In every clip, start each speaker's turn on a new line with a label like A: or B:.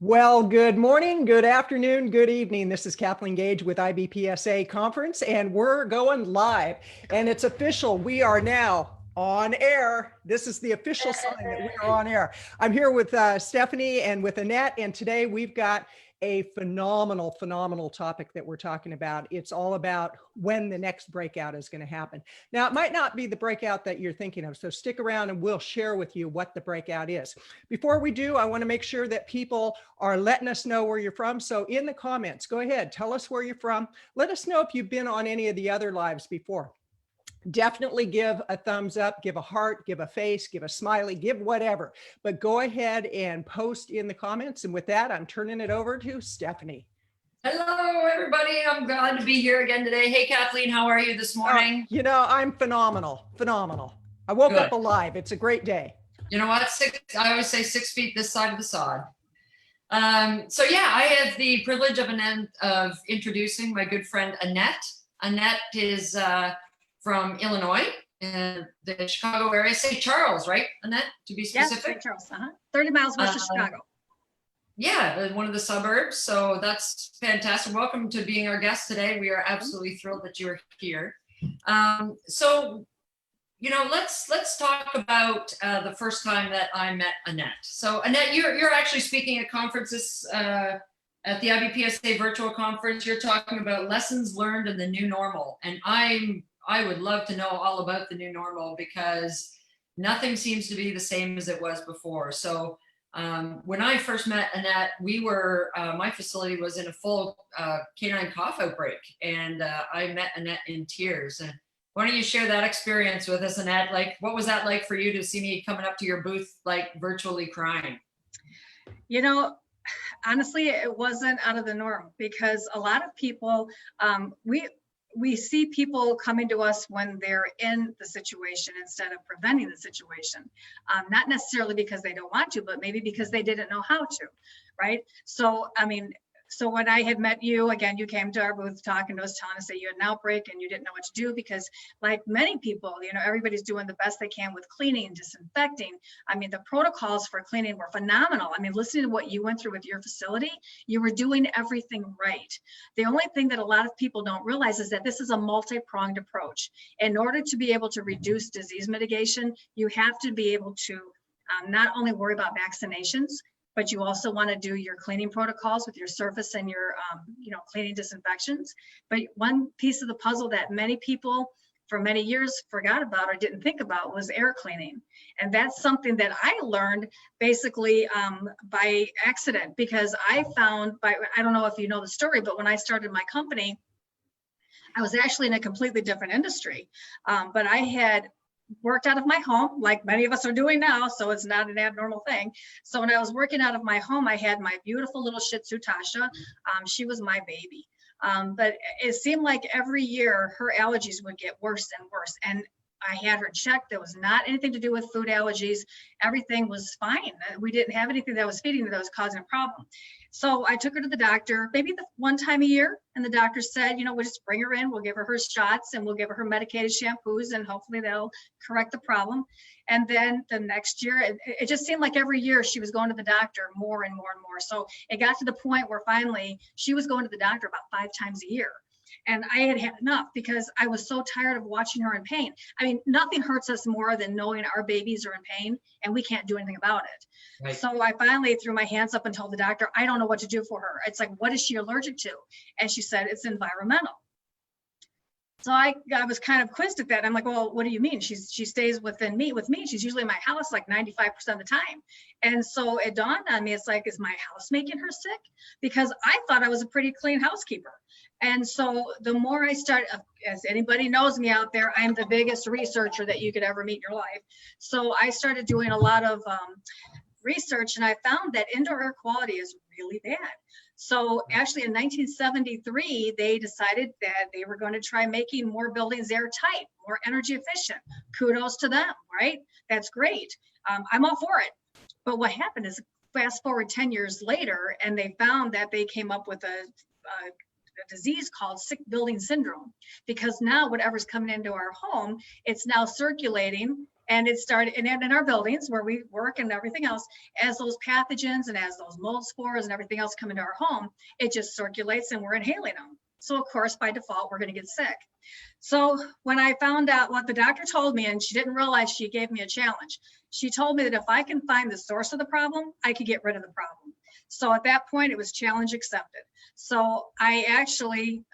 A: Well, good morning, good afternoon, good evening. This is Kathleen Gage with IBPSA Conference, and we're going live. And it's official. We are now on air. This is the official sign that we are on air. I'm here with Stephanie and with Annette, and today we've got a phenomenal topic that we're talking about. It's all about when the next breakout is going to happen. Now, it might not be the breakout that you're thinking of, so stick around and we'll share with you what the breakout is. Before we do, I want to make sure that people are letting us know where you're from. So in the comments, go ahead, tell us where you're from. Let us know if you've been on any of the other lives before. Definitely give a thumbs up, give a heart, give a face, give a smiley, give whatever, but go ahead and post in the comments. And with that, I'm turning it over to Stephanie.
B: Hello, everybody. I'm glad to be here again today. Hey, Kathleen, how are you this morning?
A: You know, I'm phenomenal. I woke up alive. It's a great day.
B: You know what? I always say 6 feet this side of the sod. So yeah, I have the privilege of introducing my good friend, Annette. Annette is from Illinois in the Chicago area. St. Charles, right, Annette, to be specific?
C: Yes, St. Charles, 30 miles west of Chicago.
B: Yeah, one of the suburbs. So that's fantastic. Welcome to being our guest today. We are absolutely thrilled that you're here. So, you know, let's talk about the first time that I met Annette. So Annette, you're actually speaking at conferences at the IBPSA virtual conference. You're talking about lessons learned in the new normal. And I would love to know all about the new normal because nothing seems to be the same as it was before. So when I first met Annette, my facility was in a full canine cough outbreak, and I met Annette in tears. And why don't you share that experience with us, Annette? Like, what was that like for you to see me coming up to your booth, like virtually crying?
C: You know, honestly, it wasn't out of the norm because a lot of people, we see people coming to us when they're in the situation instead of preventing the situation. Not necessarily because they don't want to, but maybe because they didn't know how to, right? So, I mean, so when I had met you, again, you came to our booth talking to us, telling us that you had an outbreak and you didn't know what to do because like many people, you know, everybody's doing the best they can with cleaning, disinfecting. I mean, the protocols for cleaning were phenomenal. I mean, listening to what you went through with your facility, you were doing everything right. The only thing that a lot of people don't realize is that this is a multi-pronged approach. In order to be able to reduce disease mitigation, you have to be able to not only worry about vaccinations, but you also want to do your cleaning protocols with your surface and your, you know, cleaning disinfections. But one piece of the puzzle that many people for many years forgot about or didn't think about was air cleaning. And that's something that I learned basically by accident because I found I don't know if you know the story, but when I started my company, I was actually in a completely different industry. But I had worked out of my home like many of us are doing now, so it's not an abnormal thing. So when I was working out of my home, I had my beautiful little Shih Tzu Tasha. She was my baby, but it seemed like every year her allergies would get worse and worse, and I had her checked. There was not anything to do with food allergies. Everything was fine. We didn't have anything that was feeding her that was causing a problem. So I took her to the doctor maybe one time a year, and the doctor said, you know, we'll just bring her in, we'll give her shots, and we'll give her medicated shampoos, and hopefully they'll correct the problem. And then the next year, it just seemed like every year she was going to the doctor more and more and more. So it got to the point where finally she was going to the doctor about 5 times a year. And I had had enough because I was so tired of watching her in pain. I mean, nothing hurts us more than knowing our babies are in pain and we can't do anything about it. Right. So I finally threw my hands up and told the doctor, I don't know what to do for her. It's like, what is she allergic to? And she said, it's environmental. So I was kind of quizzed at that. I'm like, well, what do you mean? She stays with me. She's usually in my house like 95% of the time. And so it dawned on me, it's like, is my house making her sick? Because I thought I was a pretty clean housekeeper. And so the more I start, as anybody knows me out there, I'm the biggest researcher that you could ever meet in your life. So I started doing a lot of research, and I found that indoor air quality is really bad. So actually in 1973, they decided that they were going to try making more buildings airtight, more energy efficient. Kudos to them, right? That's great. I'm all for it. But what happened is fast forward 10 years later, and they found that they came up with a disease called sick building syndrome, because now whatever's coming into our home, it's now circulating And it started in our buildings where we work and everything else, as those pathogens and as those mold spores and everything else come into our home, it just circulates and we're inhaling them. So of course, by default, we're going to get sick. So when I found out what the doctor told me, and she didn't realize she gave me a challenge, she told me that if I can find the source of the problem, I could get rid of the problem. So at that point, it was challenge accepted. So I actually,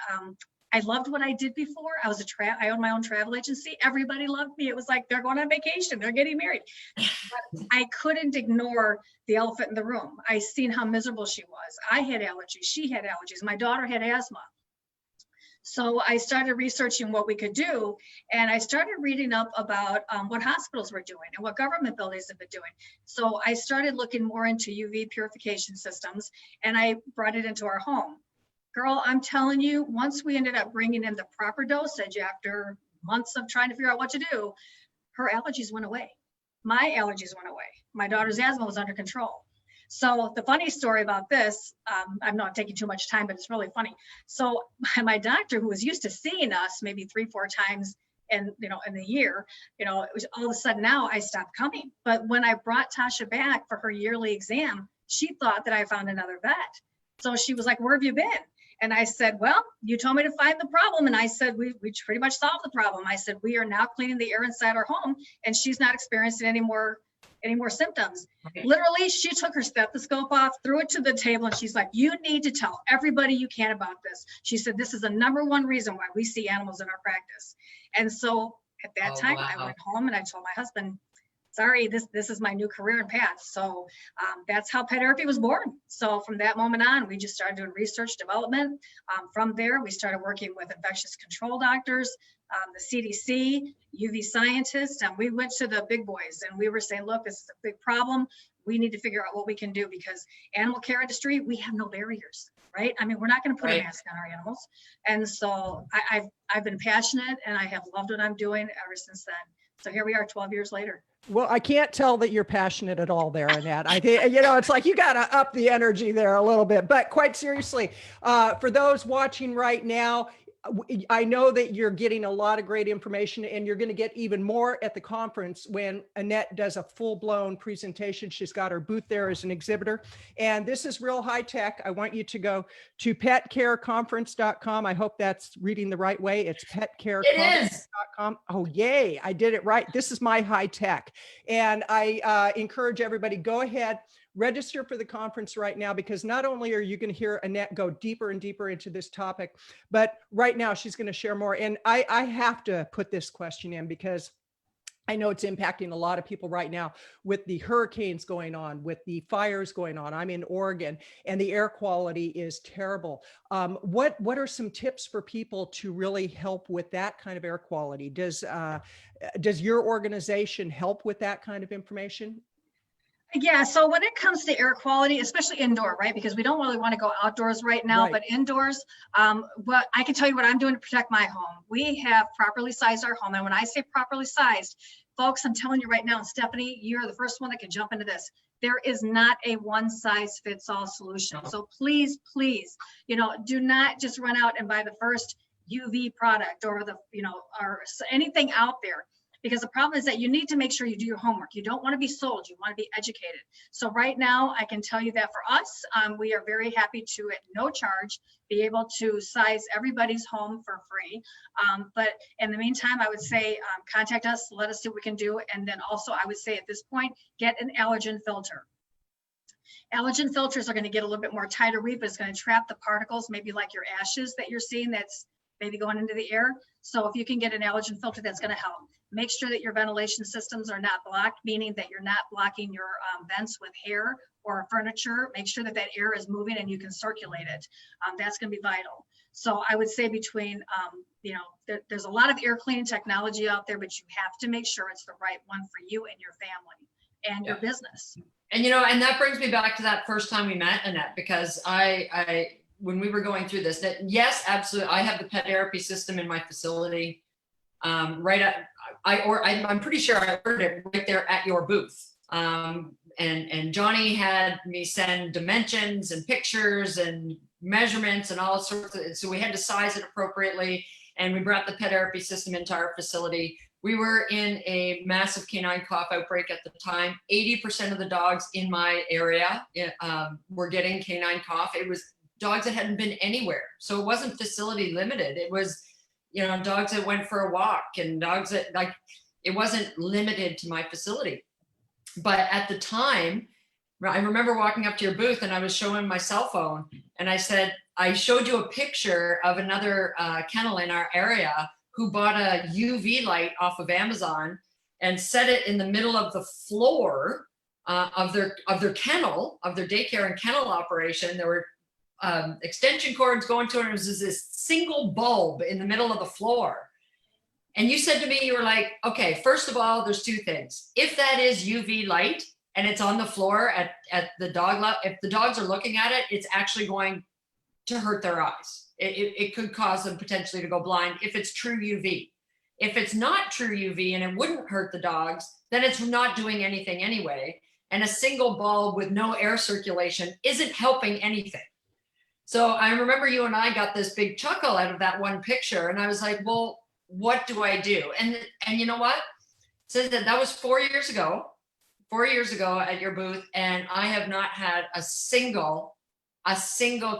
C: I loved what I did before. I owned my own travel agency. Everybody loved me. It was like, they're going on vacation, they're getting married. But I couldn't ignore the elephant in the room. I seen how miserable she was. I had allergies, she had allergies, my daughter had asthma. So I started researching what we could do, and I started reading up about what hospitals were doing and what government buildings have been doing. So I started looking more into UV purification systems, and I brought it into our home. Girl, I'm telling you, once we ended up bringing in the proper dosage after months of trying to figure out what to do, her allergies went away. My allergies went away. My daughter's asthma was under control. So the funny story about this, I'm not taking too much time, but it's really funny. So my doctor, who was used to seeing us maybe 3-4 times in the year, it was all of a sudden now I stopped coming. But when I brought Tasha back for her yearly exam, she thought that I found another vet. So she was like, "Where have you been?" And I said, "Well, you told me to find the problem." And I said, we pretty much solved the problem. I said, "We are now cleaning the air inside our home, and she's not experiencing any more symptoms."
B: Okay.
C: Literally, she took her stethoscope off, threw it to the table, and she's like, "You need to tell everybody you can about this." She said, "This is the #1 reason why we see animals in our practice." And so at that time,
B: wow.
C: I went home and I told my husband, "Sorry, this is my new career and path." So that's how PetAirapy was born. So from that moment on, we just started doing research development. From there, we started working with infectious control doctors, the CDC, UV scientists, and we went to the big boys and we were saying, "Look, this is a big problem. We need to figure out what we can do, because animal care industry, we have no barriers, right? I mean, we're not going to put a mask on our animals." And so I've been passionate, and I have loved what I'm doing ever since then. So here we are 12 years later.
A: Well, I can't tell that you're passionate at all there, Annette. I think, it's like you got to up the energy there a little bit. But quite seriously, for those watching right now, I know that you're getting a lot of great information, and you're going to get even more at the conference when Annette does a full-blown presentation. She's got her booth there as an exhibitor, and this is real high tech. I want you to go to petcareconference.com. I hope that's reading the right way. It's petcareconference.com. Oh, yay. I did it right. This is my high tech. And I encourage everybody, go ahead, register for the conference right now, because not only are you going to hear Annette go deeper and deeper into this topic, but right now she's going to share more. And I have to put this question in because I know it's impacting a lot of people right now with the hurricanes going on, with the fires going on. I'm in Oregon and the air quality is terrible. What are some tips for people to really help with that kind of air quality? Does your organization help with that kind of information?
C: Yeah, so when it comes to air quality, especially indoor, right? Because we don't really want to go outdoors right now,
A: Right.
C: but indoors, what I can tell you what I'm doing to protect my home. We have properly sized our home. And when I say properly sized, folks, I'm telling you right now, and Stephanie, you're the first one that can jump into this. There is not a one size fits all solution. So please, do not just run out and buy the first UV product or or anything out there. Because the problem is that you need to make sure you do your homework. You don't want to be sold, you want to be educated. So right now, I can tell you that for us, we are very happy to, at no charge, be able to size everybody's home for free. But in the meantime, I would say contact us, let us see what we can do. And then also, I would say at this point, get an allergen filter. Allergen filters are going to get a little bit more tighter weave, but it's going to trap the particles, maybe like your ashes that you're seeing that's maybe going into the air. So if you can get an allergen filter, that's going to help. Make sure that your ventilation systems are not blocked, meaning that you're not blocking your vents with hair or furniture. Make sure that that air is moving and you can circulate it. That's going to be vital. So I would say between, there's a lot of air cleaning technology out there, but you have to make sure it's the right one for you and your family and your business.
B: And, and that brings me back to that first time we met, Annette, because when we were going through this, that yes, absolutely. I have the PetAirapy system in my facility. I'm pretty sure I ordered it right there at your booth. And Johnny had me send dimensions and pictures and measurements and all sorts of, so we had to size it appropriately. And we brought the PetAirapy system into our facility. We were in a massive canine cough outbreak at the time. 80% of the dogs in my area were getting canine cough. It was dogs that hadn't been anywhere. So it wasn't facility limited. It was, dogs that went for a walk and dogs that it wasn't limited to my facility. But at the time, I remember walking up to your booth and I was showing my cell phone and I said, I showed you a picture of another kennel in our area who bought a UV light off of Amazon and set it in the middle of the floor of their kennel, of their daycare and kennel operation. There were extension cords going to it. And it was this single bulb in the middle of the floor. And you said to me, you were like, okay, first of all, there's two things. If that is UV light and it's on the floor at the dog level, if the dogs are looking at it, it's actually going to hurt their eyes. It could cause them potentially to go blind if it's true UV. If it's not true UV and it wouldn't hurt the dogs, then it's not doing anything anyway. And a single bulb with no air circulation isn't helping anything. So I remember you and I got this big chuckle out of that one picture. And I was like, well, what do I do? And you know what? So that was 4 years ago at your booth. And I have not had a single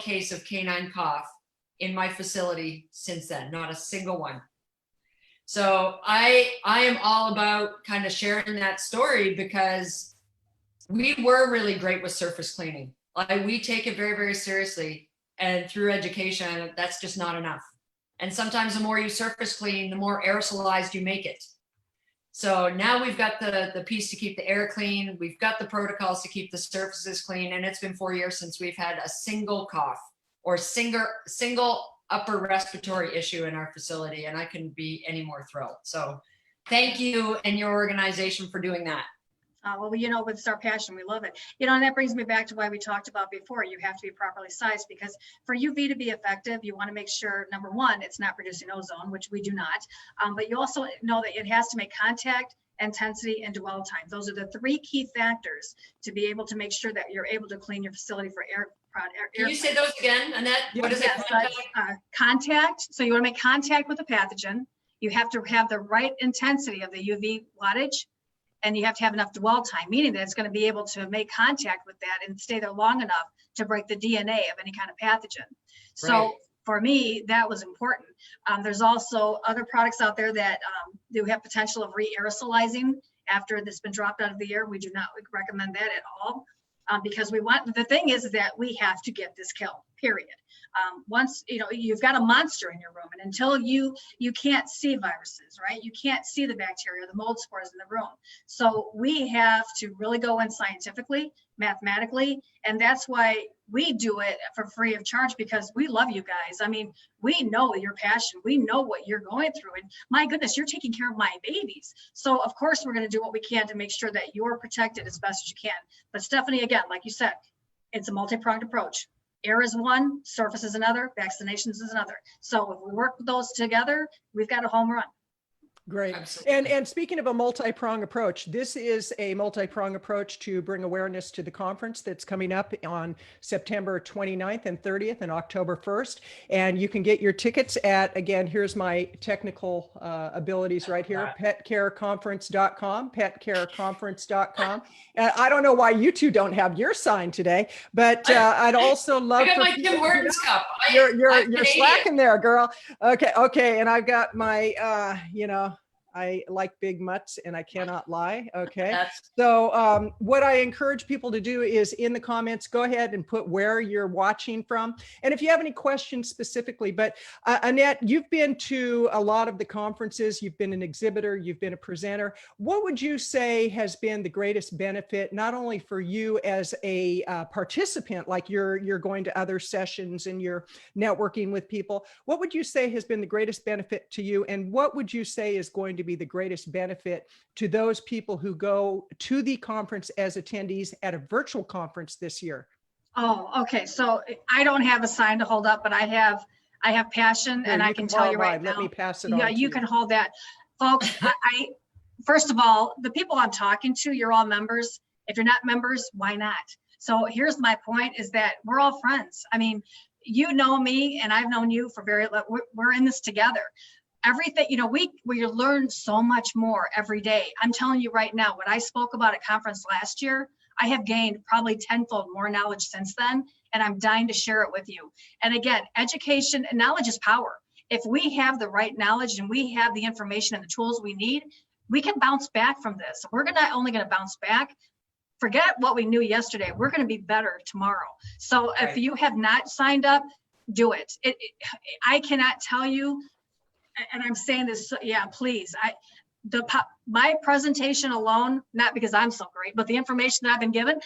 B: case of canine cough in my facility since then, not a single one. So I am all about kind of sharing that story because we were really great with surface cleaning. Like we take it very, very seriously, and through education, that's just not enough. And sometimes the more you surface clean, the more aerosolized you make it. So now we've got the piece to keep the air clean. We've got the protocols to keep the surfaces clean. And it's been 4 years since we've had a single cough or single upper respiratory issue in our facility. And I couldn't be any more thrilled. So thank you and your organization for doing that.
C: Well, it's our passion. We love it. And that brings me back to why we talked about before. You have to be properly sized because for UV to be effective, you want to make sure, number one, it's not producing ozone, which we do not. But you also know that it has to make contact, intensity, and dwell time. Those are the three key factors to be able to make sure that you're able to clean your facility for air.
B: Can you say those again, Annette? What is it?
C: Contact. So you want to make contact with the pathogen. You have to have the right intensity of the UV wattage. And you have to have enough dwell time, meaning that it's going to be able to make contact with that and stay there long enough to break the DNA of any kind of pathogen. So
B: right.
C: For me, that was important. There's also other products out there that do have potential of re-aerosolizing after it's been dropped out of the air. We do not recommend that at all because the thing is that we have to get this killed, period. Once, you've got a monster in your room, and until you can't see viruses, right? You can't see the bacteria, the mold spores in the room. So we have to really go in scientifically, mathematically, and that's why we do it for free of charge because we love you guys. I mean, we know your passion. We know what you're going through, and my goodness, you're taking care of my babies. So of course, we're going to do what we can to make sure that you're protected as best as you can. But Stephanie, again, like you said, it's a multi-pronged approach. Air is one, surface is another, vaccinations is another. So if we work with those together, we've got a home run.
A: Great.
B: Absolutely.
A: And speaking of a multi-prong approach, this is a multi-prong approach to bring awareness to the conference that's coming up on September 29th and 30th and October 1st. And you can get your tickets at, again, here's my technical abilities right here, petcareconference.com, petcareconference.com. I don't know why you two don't have your sign today, but I'd also love
B: I got my Tim Hortons cup.
A: You're slacking there, girl. Okay. And I've got my, I like big mutts and I cannot lie. Okay. So what I encourage people to do is in the comments, go ahead and put where you're watching from. And if you have any questions specifically, but Annette, you've been to a lot of the conferences, you've been an exhibitor, you've been a presenter. What would you say has been the greatest benefit, not only for you as a participant, like you're going to other sessions and you're networking with people, what would you say has been the greatest benefit to you? And what would you say is going to be the greatest benefit to those people who go to the conference as attendees at a virtual conference this year?
C: Oh, okay. So I don't have a sign to hold up, but I have passion.
A: Here,
C: and I can tell you right now.
A: Let me pass it on.
C: Yeah, you can hold that. Folks, I first of all, the people I'm talking to, you're all members. If you're not members, why not? So here's my point is that we're all friends. I mean, you know me and I've known you for we're in this together. everything, you know, we learn so much more every day. I'm telling you right now, what I spoke about at conference last year, I have gained probably tenfold more knowledge since then, and I'm dying to share it with you. And again, education and knowledge is power. If we have the right knowledge and we have the information and the tools we need, we can bounce back from this. We're not only going to bounce back, forget what we knew yesterday. We're going to be better tomorrow. So
B: Right.
C: if you have not signed up, do it. I cannot tell you, and I'm saying this, yeah, please. My presentation alone, not because I'm so great, but the information that I've been given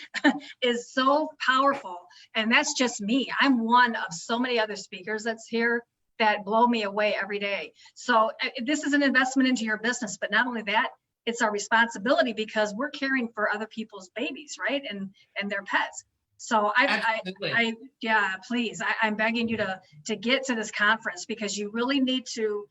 C: is so powerful. And that's just me. I'm one of so many other speakers that's here that blow me away every day. So this is an investment into your business, but not only that, it's our responsibility because we're caring for other people's babies, right? And their pets. So yeah, please, I'm begging you to get to this conference because you really need to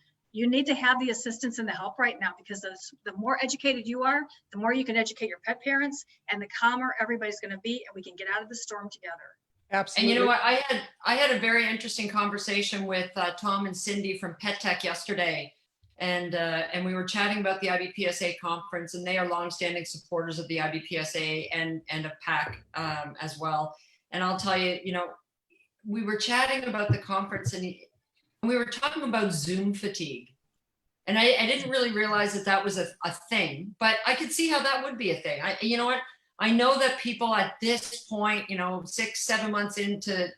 C: have the assistance and the help right now, because the more educated you are, the more you can educate your pet parents, and the calmer everybody's going to be, and we can get out of the storm together.
A: Absolutely.
B: And you know what? I had a very interesting conversation with Tom and Cindy from Pet Tech yesterday, and we were chatting about the IBPSA conference, and they are longstanding supporters of the IBPSA and of PAC as well. And I'll tell you, you know, we were chatting about the conference, and we were talking about Zoom fatigue. And I didn't really realize that was a thing, but I could see how that would be a thing. You know what? I know that people at this point, you know, 6-7 months into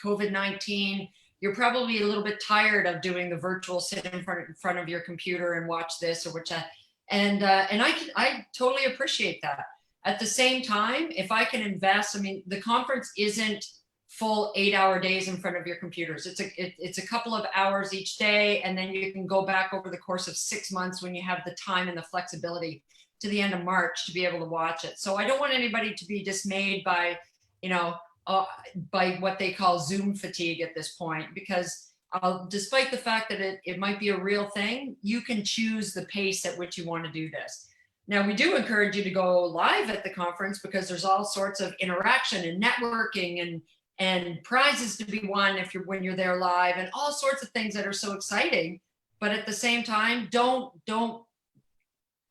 B: COVID-19, you're probably a little bit tired of doing the virtual sit in front of your computer and watch this or watch that. And I totally appreciate that. At the same time, if I can invest, I mean, the conference isn't full 8-hour days in front of your computers. It's a couple of hours each day, and then you can go back over the course of 6 months when you have the time and the flexibility to the end of March to be able to watch it. So I don't want anybody to be dismayed by, you know, by what they call Zoom fatigue at this point, because despite the fact that it might be a real thing, you can choose the pace at which you want to do this. Now, we do encourage you to go live at the conference because there's all sorts of interaction and networking and prizes to be won when you're there live, and all sorts of things that are so exciting. But at the same time,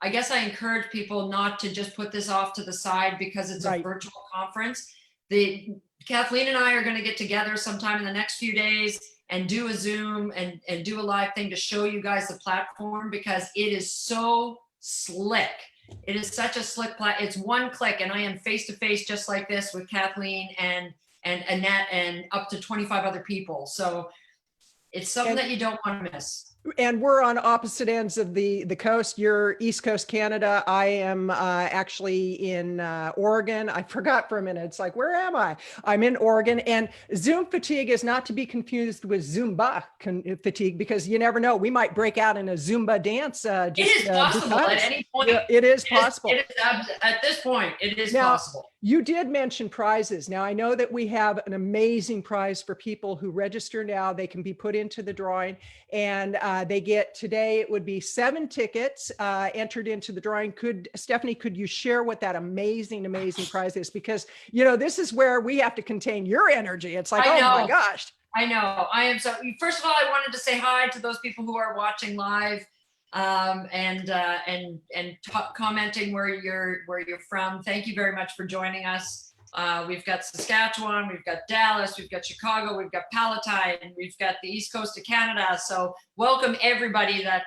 B: I guess I encourage people not to just put this off to the side because it's a virtual conference. Kathleen and I are going to get together sometime in the next few days and do a Zoom and do a live thing to show you guys the platform, because it is so slick. It is such a slick platform. It's one click, and I am face to face just like this with Kathleen and Annette and up to 25 other people. So it's something that you don't want to miss.
A: And we're on opposite ends of the coast. You're East Coast Canada. I am actually in Oregon. I forgot for a minute. It's like, where am I? I'm in Oregon. And Zoom fatigue is not to be confused with Zumba fatigue, because you never know. We might break out in a Zumba dance.
B: It is possible at any point.
A: It is possible.
B: At this point, it is
A: now,
B: possible.
A: You did mention prizes. Now, I know that we have an amazing prize for people who register now. They can be put into the drawing, and they get today, it would be 7 tickets entered into the drawing. Stephanie, could you share what that amazing prize is? Because, you know, this is where we have to contain your energy. It's like, oh my gosh.
B: I know. I am so, first of all, I wanted to say hi to those people who are watching live and commenting where you're from. Thank you very much for joining us. We've got Saskatchewan, we've got Dallas, we've got Chicago, we've got Palatine, we've got the East Coast of Canada. So welcome everybody that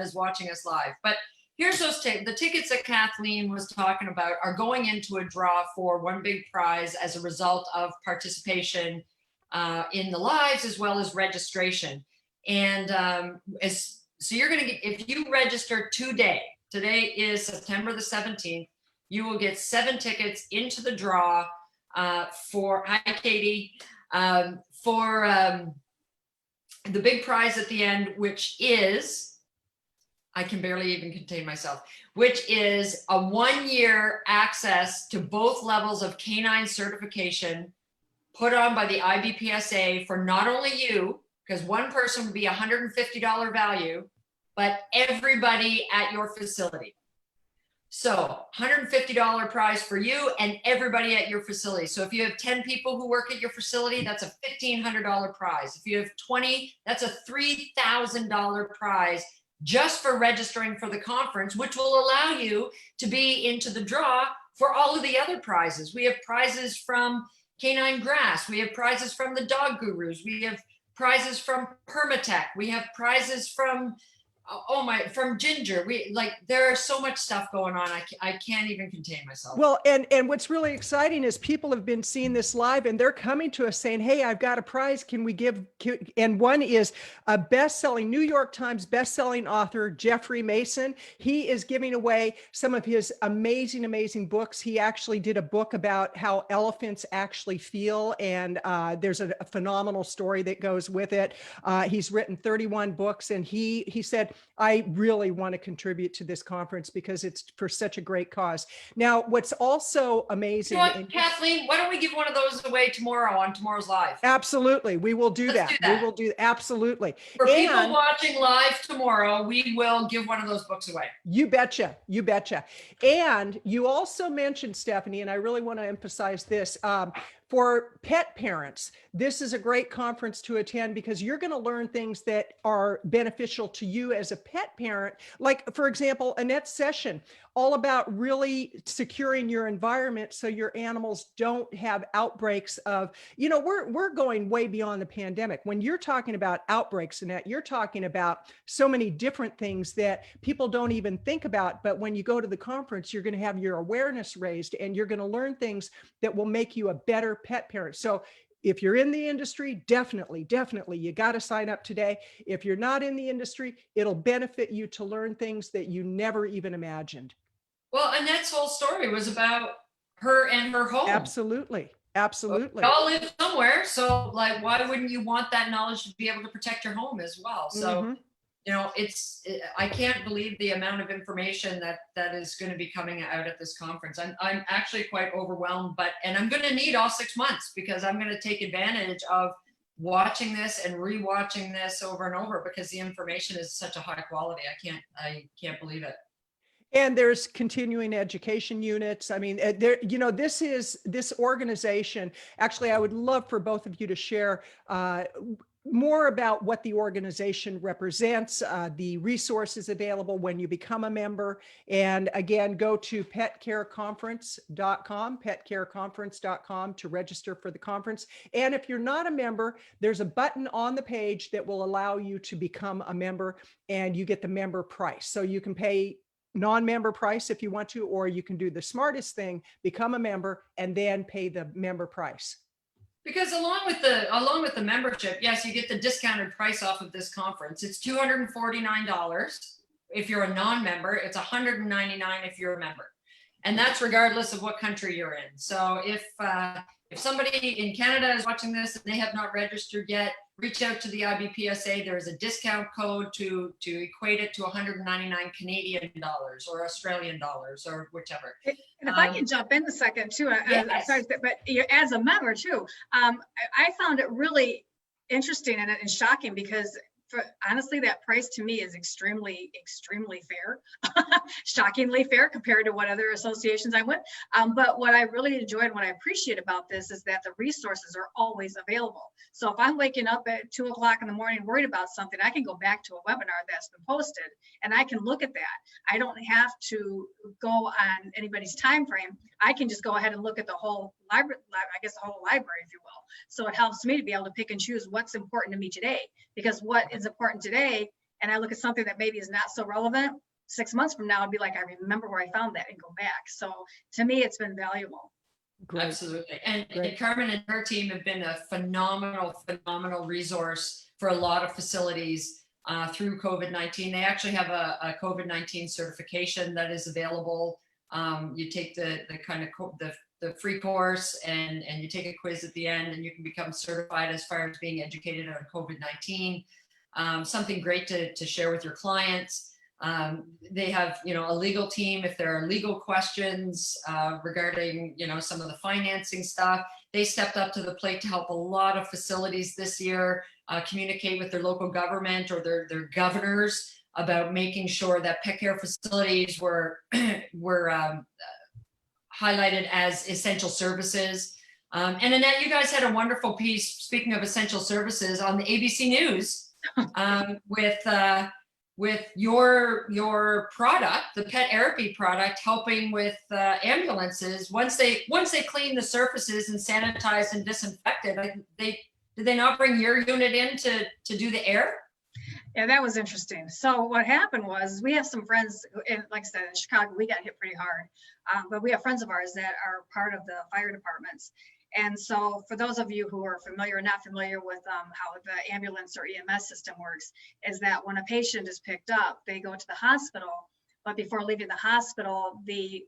B: is watching us live. But here's the tickets that Kathleen was talking about are going into a draw for one big prize as a result of participation in the lives as well as registration. And so you're going to get, if you register today is September the 17th, you will get 7 tickets into the draw for, hi Katie, for the big prize at the end, which is, I can barely even contain myself, which is a 1-year access to both levels of canine certification put on by the IBPSA for not only you, because one person would be $150 value, but everybody at your facility. So $150 prize for you and everybody at your facility. So if you have 10 people who work at your facility, that's a $1,500 prize. If you have 20, that's a $3,000 prize just for registering for the conference, which will allow you to be into the draw for all of the other prizes. We have prizes from Canine Grass. We have prizes from the Dog Gurus. We have prizes from Permatech. We have prizes from from Ginger. There is so much stuff going on. I can't even contain myself.
A: Well, and what's really exciting is people have been seeing this live and they're coming to us saying, hey, I've got a prize. Can we give? And one is a best-selling New York Times best-selling author, Jeffrey Mason. He is giving away some of his amazing, amazing books. He actually did a book about how elephants actually feel. And there's a phenomenal story that goes with it. He's written 31 books and he said, I really want to contribute to this conference because it's for such a great cause. Now, what's also amazing.
B: You know what, Kathleen, why don't we give one of those away tomorrow on tomorrow's live?
A: Absolutely. We will do
B: Let's
A: that.
B: do that.
A: We will do absolutely.
B: For people watching live tomorrow, we will give one of those books away.
A: You betcha. You betcha. And you also mentioned, Stephanie, and I really want to emphasize this, for pet parents, this is a great conference to attend because you're going to learn things that are beneficial to you as a pet parent. Like, for example, Annette's session, all about really securing your environment so your animals don't have outbreaks of, we're going way beyond the pandemic. When you're talking about outbreaks, Annette, you're talking about so many different things that people don't even think about. But when you go to the conference, you're going to have your awareness raised and you're going to learn things that will make you a better pet parent. So if you're in the industry, definitely, you got to sign up today. If you're not in the industry, it'll benefit you to learn things that you never even imagined.
B: Well, Annette's whole story was about her and her home.
A: Absolutely. Absolutely.
B: We all live somewhere. So why wouldn't you want that knowledge to be able to protect your home as well? So, I can't believe the amount of information that is going to be coming out at this conference. I'm actually quite overwhelmed, and I'm going to need all 6 months because I'm going to take advantage of watching this and rewatching this over and over because the information is such a high quality. I can't believe it.
A: And there's continuing education units. I mean, this organization, actually, I would love for both of you to share more about what the organization represents, the resources available when you become a member. And again, go to petcareconference.com to register for the conference. And if you're not a member, there's a button on the page that will allow you to become a member and you get the member price. So you can pay non-member price if you want to, or you can do the smartest thing, become a member and then pay the member price.
B: Because along with the membership, yes, you get the discounted price off of this conference. It's $249 if you're a non-member. It's $199 if you're a member, and that's regardless of what country you're in. So if somebody in Canada is watching this and they have not registered yet, reach out to the IBPSA. There is a discount code to equate it to 199 Canadian dollars or Australian dollars or whichever.
C: And if I can jump in a second too,
B: yes.
C: sorry, but as a member too, I found it really interesting and shocking because honestly, that price to me is extremely fair, shockingly fair compared to what other associations I'm with. But what I really enjoyed and what I appreciate about this is that the resources are always available. So if I'm waking up at 2 o'clock in the morning worried about something, I can go back to a webinar that's been posted and I can look at that. I don't have to go on anybody's time frame. I can just go ahead and look at the whole library, the whole library, if you will. So it helps me to be able to pick and choose what's important to me today, because what is important today, and I look at something that maybe is not so relevant 6 months from now, I'd be like, I remember where I found that and go back. So to me, it's been valuable.
A: Great.
B: Absolutely. And Carmen and her team have been a phenomenal resource for a lot of facilities through COVID-19. They actually have a COVID-19 certification that is available. You take the free course and you take a quiz at the end and you can become certified as far as being educated on COVID-19. Something great to share with your clients. They have, a legal team. If there are legal questions regarding, some of the financing stuff, they stepped up to the plate to help a lot of facilities this year communicate with their local government or their governors about making sure that pet care facilities were highlighted as essential services. And Annette, you guys had a wonderful piece, speaking of essential services, on the ABC News with your product, the PetAirapy product, helping with ambulances. Once they clean the surfaces and sanitize and disinfect it, did they not bring your unit in to do the air?
C: Yeah, that was interesting. So what happened was we have some friends, and like I said, in Chicago, we got hit pretty hard. But we have friends of ours that are part of the fire departments. And so for those of you who are familiar or not familiar with how the ambulance or EMS system works, is that when a patient is picked up, they go to the hospital. But before leaving the hospital, the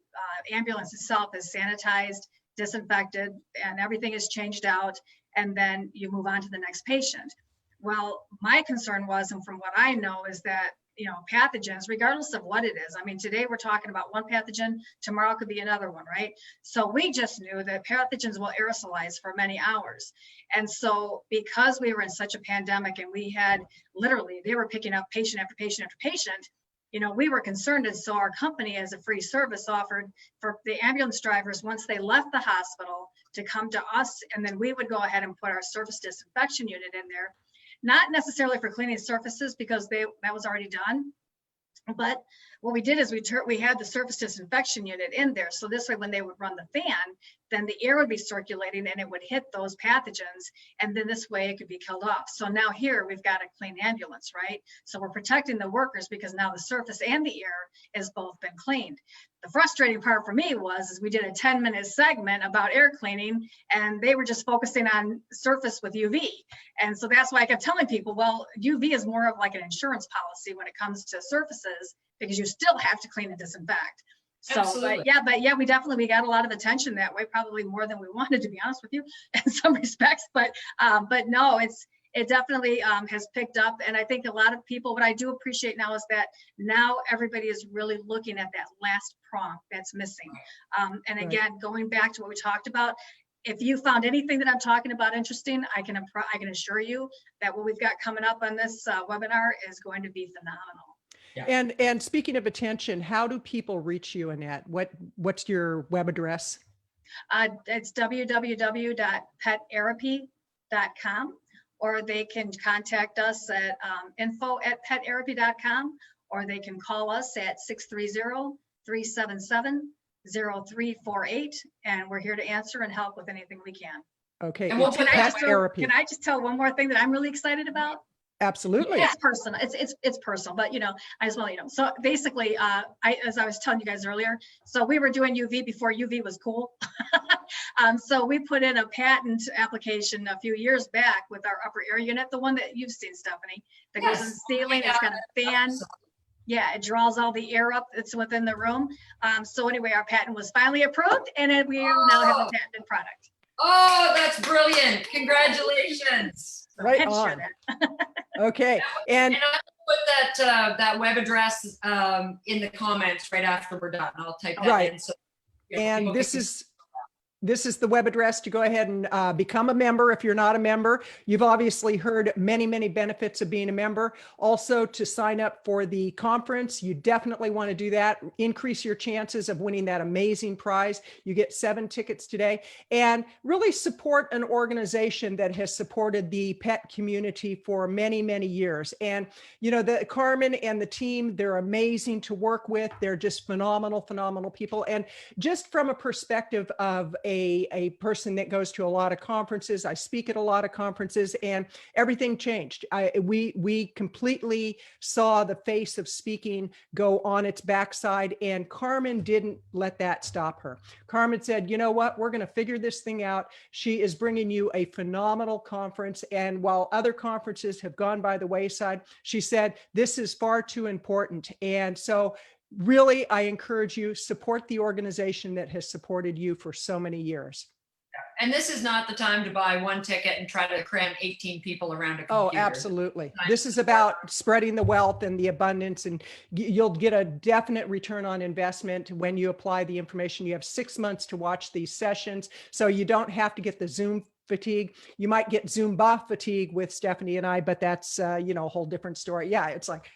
C: ambulance itself is sanitized, disinfected, and everything is changed out. And then you move on to the next patient. Well, my concern was, and from what I know, is that, you know, pathogens, regardless of what it is. I mean, today we're talking about one pathogen, tomorrow could be another one, right? So we just knew that pathogens will aerosolize for many hours. And so because we were in such a pandemic and we had literally, they were picking up patient after patient after patient, you know, we were concerned. And so our company, as a free service, offered for the ambulance drivers, once they left the hospital, to come to us, and then we would go ahead and put our surface disinfection unit in there. Not necessarily for cleaning surfaces, because that was already done. But what we did is we had the surface disinfection unit in there. So this way, when they would run the fan, then the air would be circulating and it would hit those pathogens. And then this way it could be killed off. So now here we've got a clean ambulance, right? So we're protecting the workers because now the surface and the air has both been cleaned. The frustrating part for me is we did a 10-minute segment about air cleaning and they were just focusing on surface with UV. And so that's why I kept telling people, well, UV is more of like an insurance policy when it comes to surfaces, because you still have to clean and disinfect. So, but yeah, we got a lot of attention that way, probably more than we wanted, to be honest with you, in some respects. But no, it definitely has picked up. And I think a lot of people, what I do appreciate now is that now everybody is really looking at that last prong that's missing. And again, going back to what we talked about, if you found anything that I'm talking about interesting, I can assure you that what we've got coming up on this webinar is going to be phenomenal.
A: Yeah. And speaking of attention, how do people reach you, Annette? What's your web address?
C: It's www.petairapy.com, or they can contact us at info@petairapy.com, or they can call us at 630-377-0348, and we're here to answer and help with anything we can.
A: Okay.
C: And can I just tell one more thing that I'm really excited about?
A: Absolutely.
C: It's personal. It's personal, but I just want to let you know. So basically, as I was telling you guys earlier, so we were doing UV before UV was cool. So we put in a patent application a few years back with our upper air unit, the one that you've seen, Stephanie, that goes in the ceiling. It's got a fan. Yeah, it draws all the air up that's within the room. So anyway, our patent was finally approved, and we now have a patented product.
B: Oh, that's brilliant! Congratulations.
A: Right on. Okay, and
B: I'll put that web address in the comments right after we're done. I'll type that in. So,
A: and this is the web address to go ahead and become a member if you're not a member. You've obviously heard many, many benefits of being a member. Also, to sign up for the conference, you definitely want to do that. Increase your chances of winning that amazing prize. You get 7 tickets today, and really support an organization that has supported the pet community for many, many years. And, you know, the Carmen and the team, they're amazing to work with. They're just phenomenal, phenomenal people. And just from a perspective of a person that goes to a lot of conferences, I speak at a lot of conferences, and everything changed. We completely saw the face of speaking go on its backside, and Carmen didn't let that stop her. Carmen said, you know what, we're going to figure this thing out. She is bringing you a phenomenal conference. And while other conferences have gone by the wayside, she said, this is far too important. And so really, I encourage you, support the organization that has supported you for so many years.
B: And this is not the time to buy one ticket and try to cram 18 people around a computer.
A: Oh, absolutely. This is about spreading the wealth and the abundance, and you'll get a definite return on investment when you apply the information. You have 6 months to watch these sessions, so you don't have to get the Zoom fatigue. You might get Zumba fatigue with Stephanie and I, but that's, a whole different story. Yeah, it's like,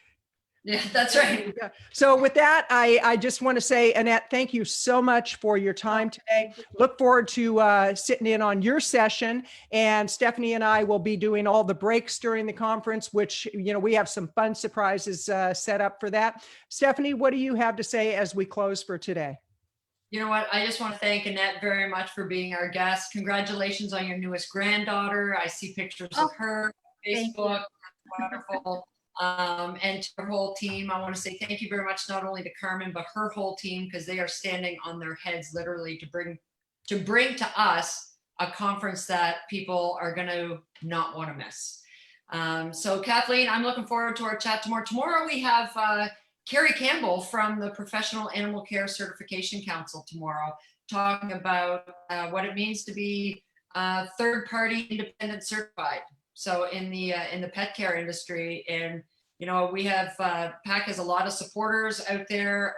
B: Yeah, that's right.
A: Yeah. So with that, I just want to say, Annette, thank you so much for your time today. Look forward to sitting in on your session. And Stephanie and I will be doing all the breaks during the conference, which, we have some fun surprises set up for that. Stephanie, what do you have to say as we close for today?
B: You know what? I just want to thank Annette very much for being our guest. Congratulations on your newest granddaughter. I see pictures of her on
C: thank you.
B: Facebook. Wonderful. And to her whole team, I want to say thank you very much, not only to Carmen, but her whole team, because they are standing on their heads literally to bring to us a conference that people are going to not want to miss. So Kathleen, I'm looking forward to our chat tomorrow. Tomorrow we have Carrie Campbell from the Professional Animal Care Certification Council tomorrow, talking about what it means to be third-party independent certified. So in the pet care industry, and we have PAC has a lot of supporters out there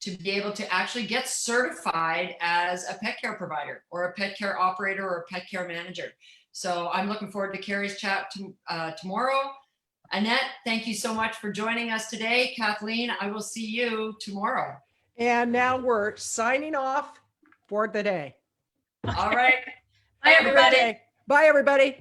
B: to be able to actually get certified as a pet care provider or a pet care operator or a pet care manager. So I'm looking forward to Carrie's chat tomorrow. Annette, thank you so much for joining us today. Kathleen, I will see you tomorrow.
A: And now we're signing off for the day.
B: All right.
C: Bye, everybody.
A: Bye, everybody.